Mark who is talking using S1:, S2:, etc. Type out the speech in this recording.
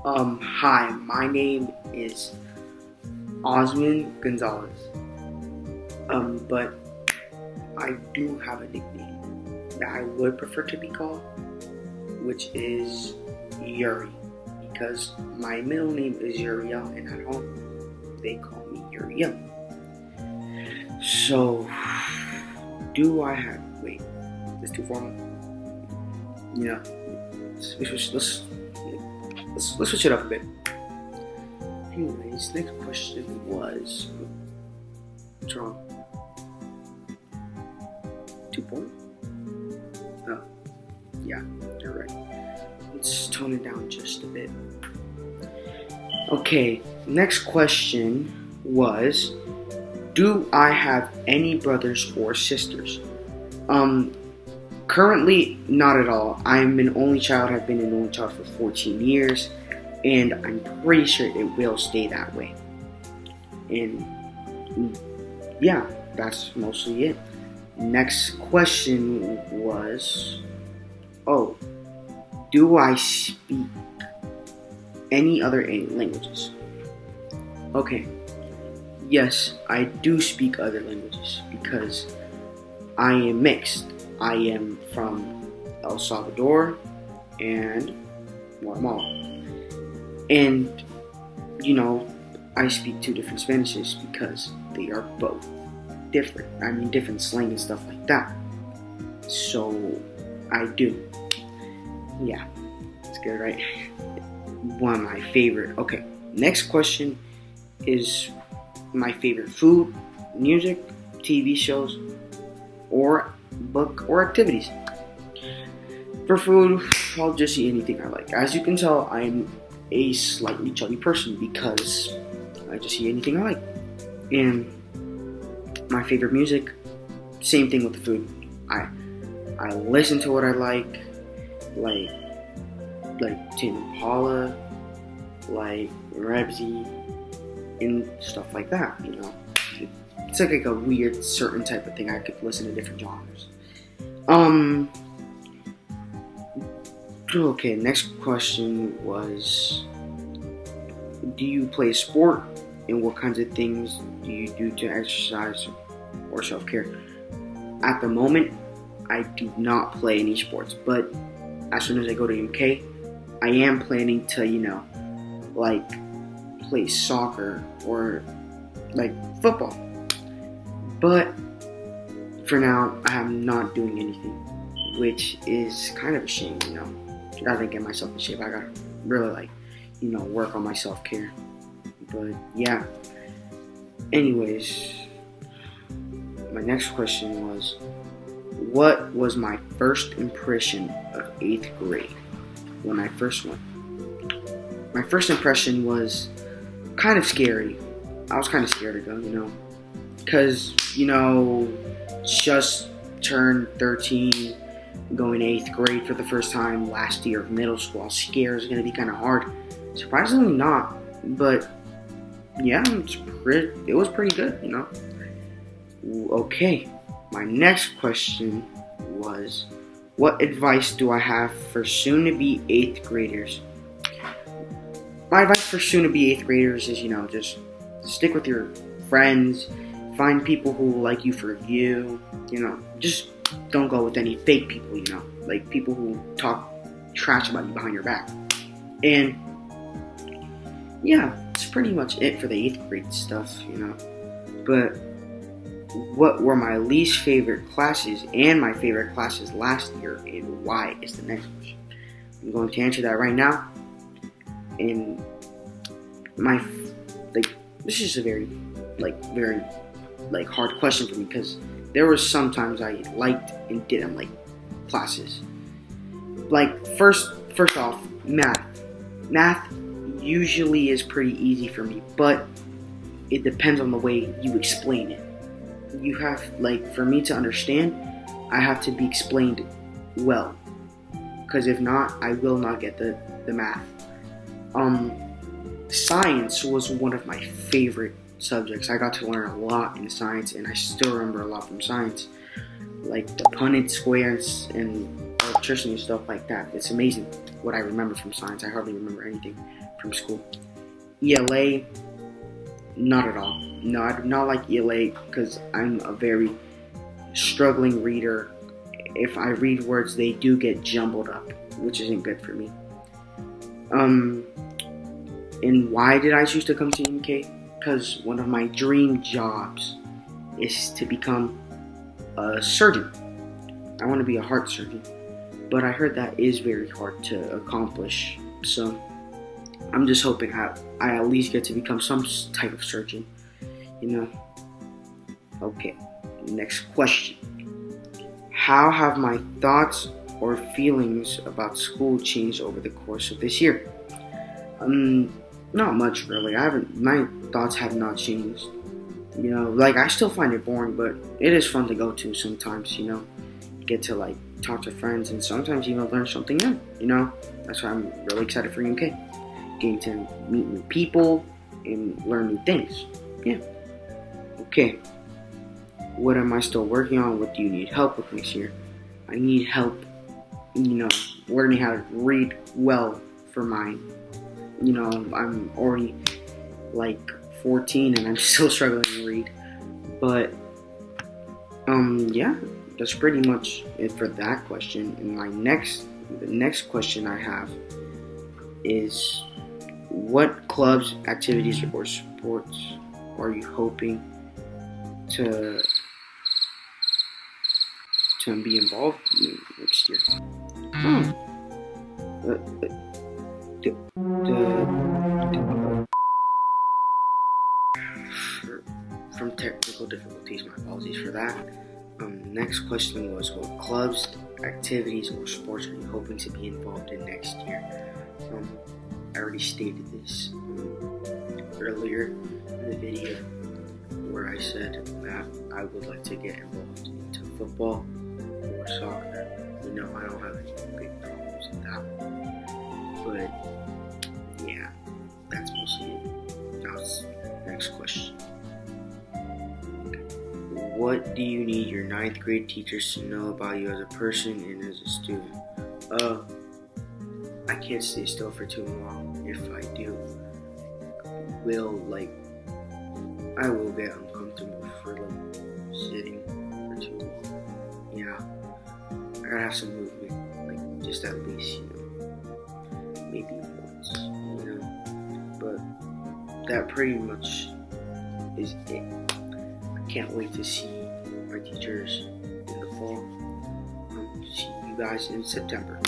S1: Hi, my name is Osman Gonzalez. But I do have a nickname that I would prefer to be called, which is Yuri, because my middle name is Uriel, and at home they call me Uriel. So, wait, it's too formal. Yeah, let's switch it up a bit. Anyways, next question was, what's wrong? 2 point? Oh, yeah, you're right. Let's tone it down just a bit. Okay, next question was, do I have any brothers or sisters? Currently, not at all. I'm an only child. I've been an only child for 14 years, and I'm pretty sure it will stay that way. And yeah, that's mostly it. Next question was, do I speak any other languages? Okay, yes, I do speak other languages because I am mixed. I am from El Salvador and Guatemala. And, I speak 2 different Spanishes because they are both different. I mean, different slang and stuff like that. So, I do. Yeah, it's good, right? One of my favorite. Okay, next question is my favorite food, music, TV shows, or book or activities. For food, I'll just eat anything I like. As you can tell, I'm a slightly chubby person because I just eat anything I like. And my favorite music, same thing with the food. I listen to what I like Tame Impala, like Rebsy, and stuff like that. It's like a weird certain type of thing. I could listen to different genres. Okay, next question was, do you play a sport, and what kinds of things do you do to exercise or self-care? At the moment, I do not play any sports, but as soon as I go to MK, I am planning to, play soccer or football. But for now, I am not doing anything, which is kind of a shame, I gotta get myself in shape. I gotta really, work on my self-care. But yeah. Anyways, my next question was, what was my first impression of 8th grade when I first went? My first impression was kind of scary. I was kind of scared to go, because, just turned 13, going to 8th grade for the first time last year of middle school. I was scared it was going to be kind of hard. Surprisingly not, but yeah, it was pretty good, Okay, my next question was, what advice do I have for soon-to-be 8th graders? My advice for soon-to-be 8th graders is, just stick with your friends, find people who like you for you, just don't go with any fake people, like people who talk trash about you behind your back. And yeah, that's pretty much it for the 8th grade stuff, But what were my least favorite classes and my favorite classes last year, and why is the next question. I'm going to answer that right now. And this is a very hard question for me, because there were some times I liked and didn't like classes. First off, math. Math usually is pretty easy for me, but it depends on the way you explain it. You have, for me to understand, I have to be explained well, because if not, I will not get the math. Science was one of my favorite subjects. I got to learn a lot in science, and I still remember a lot from science, like the Punnett squares and electricity and stuff like that. It's amazing what I remember from science. I hardly remember anything from school. ELA, not at all. No, I do not like ELA because I'm a very struggling reader. If I read words, they do get jumbled up, which isn't good for me. And why did I choose to come to UMK? Because one of my dream jobs is to become a surgeon. I want to be a heart surgeon, but I heard that is very hard to accomplish. So I'm just hoping I at least get to become some type of surgeon, you know. Okay, next question. How have my thoughts or feelings about school changed over the course of this year? Not much really. My thoughts have not changed. You know, like I still find it boring, but it is fun to go to sometimes, you know. Get to like talk to friends and sometimes even learn something new, you know. That's why I'm really excited for UMK. Getting to meet new people and learn new things. Yeah. Okay. What am I still working on? What do you need help with next year? I need help, you know, learning how to read well for mine. You know, I'm already like 14 and I'm still struggling to read. But, yeah, that's pretty much it for that question. And the next question I have is, what clubs, activities, or sports are you hoping to be involved in next year? From technical difficulties, my apologies for that. Next question was, what clubs, activities, or sports are you hoping to be involved in next year? I already stated this earlier in the video where I said that I would like to get involved into football or soccer. You know, I don't have any big problems with that. But yeah, that's mostly it. Now, next question. What do you need your 9th grade teachers to know about you as a person and as a student? I can't stay still for too long. If I do, I will get uncomfortable for sitting for too long. Yeah, I gotta have some movement, just at least, maybe once, But that pretty much is it. I can't wait to see my teachers in the fall. See you guys in September.